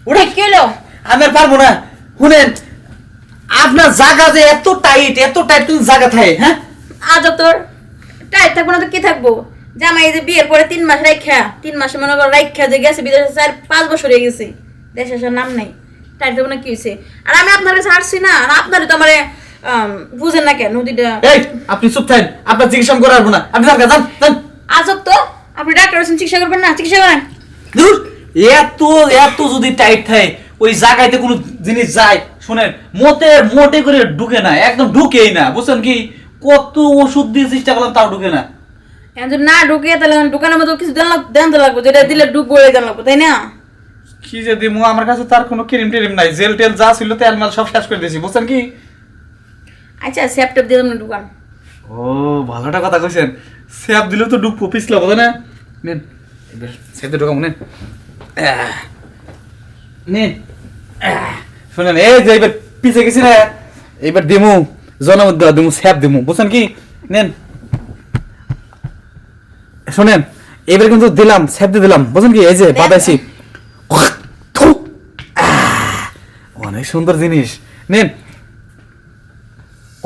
ওটা কি হলো? আমি আর পারবো না। শুনেন, আপনার জায়গা যে এত টাইট কিন্তু জায়গা থাকে, হ্যাঁ? আজ তোর টাইট থাকবো না তো কি থাকবো? জামাই এই যে বিয়ের পরে 3 মাস রাইখা, 3 মাসে মনে করো রাইখা যে গেছে বিদেশে 4-5 বছর হয়ে গেছে, দেশে আসার নাম নাই। টাইট থাকবো না কি হয়েছে? আর আমি আপনার কাছে আসছি না, আর আপনারই তো আমার বুঝেন না কেন নদীটা। এই আপনি চুপ থাকেন, আপনার চিকিৎসা করে আসবো না, আপনি যান যান। আজব তো, আপনি ডাক্তার আছেন, চিকিৎসা করবেন না? চিকিৎসা করেন। ধুর, এত যদি টাইট থাকে ওই জায়গাতে কোনো জিনিস যায়, শুনেন, মোটে করে ঢুকে না, একদম ঢুকেই না, বুঝছেন কি? কত ওষুধ দিয়ে চেষ্টা করলাম তাও ঢুকে না। এখন যদি না ঢুকে তাহলে দোকানের মতো কিছু দেন তো লাগবো, যেটা দিলে ঢুকবো দেন লাগবো, তাই না? কি যে দিমু, আমার কাছে তার কোনো ক্রিম টিরিম নাই, জেল টেল যা ছিল তেল মাল সব শেষ করে দিয়েছি, বুঝছেন কি? আচ্ছা স্যাপটেপ দিয়ে দেবেন দোকান। ও ভালোটা কথা কইছেন, স্যাপ দিলেও তো ডুব পিছলা, বোঝে না? নেন এবার স্যাপ দিয়ে ঢোকাম, নেন নেন। শুনেন, এই যে এবার পিছে গেছি না, এইবার দিমু জনমত দিমু, স্যাপ দিমু, বুঝছেন কি? নেন শুনেন, এবার কিন্তু দিলাম, স্যাপ দিয়ে দিলাম, বুঝছেন কি? এই যে বাদাইছি, অনেক সুন্দর জিনিস, নেন।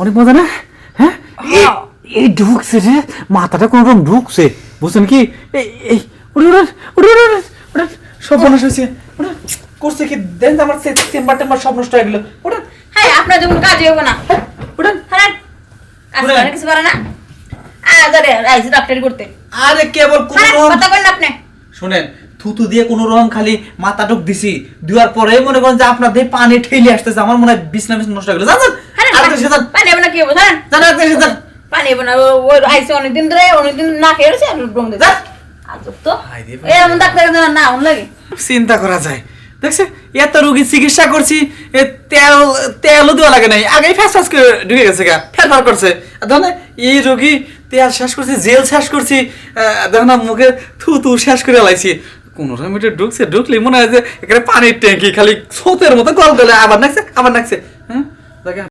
অনেক মজা না? হ্যাঁ, এই ঢুকছে রে, মাথাটা কোন রকম ঢুকছে, বুঝছেন কি? এই ওটা সব নষ্ট হয়েছে, ওটা করছে কি? দেন আমার চেম্বার টেম্বার সব নষ্ট হয়ে গেল, ওটা। হ্যাঁ, আপনার যখন কাজে হবে না, ওটা আসলে কিছু পারে না। আজ ডাক্তারি করতে আরে কেবল কোন কথা বলেন আপনি। শুনেন, থুতু দিয়ে কোন রকম খালি মাথা ঢুক দিছি, দেওয়ার পরে মনে করেন যে আপনার দেহে পানি ঠেলে আসতেছে, আমার মনে হয় বিছনা নষ্ট হয়ে গেল। জানেন পানি হবে না কি হবে? জানেন পানি হবে না, ওই আইসে অনেকদিন ধরে, অনেকদিন না খেয়ে রয়েছে, ড্রম দিয়ে আজব তো। এমন ডাক্তার না অন লাগে, চিন্তা করা যায়। দেখছে, এত রোগী চিকিৎসা করছি, তেলও দেওয়া লাগে নাই, আগেই ফ্যাস ফ্যাস করে ঢুকে গেছে গা, ফেরফার করছে। দেখো এই রোগী তেল শেষ করছি, জেল শেষ করছি, দেখো না মুখে থু শেষ করে লাইছি, কোন রকম ঢুকছে, ঢুকলি মনে হয় যে এখানে পানির ট্যাঙ্কি, খালি স্রোতের মতো গল গলে আবার নাকছে।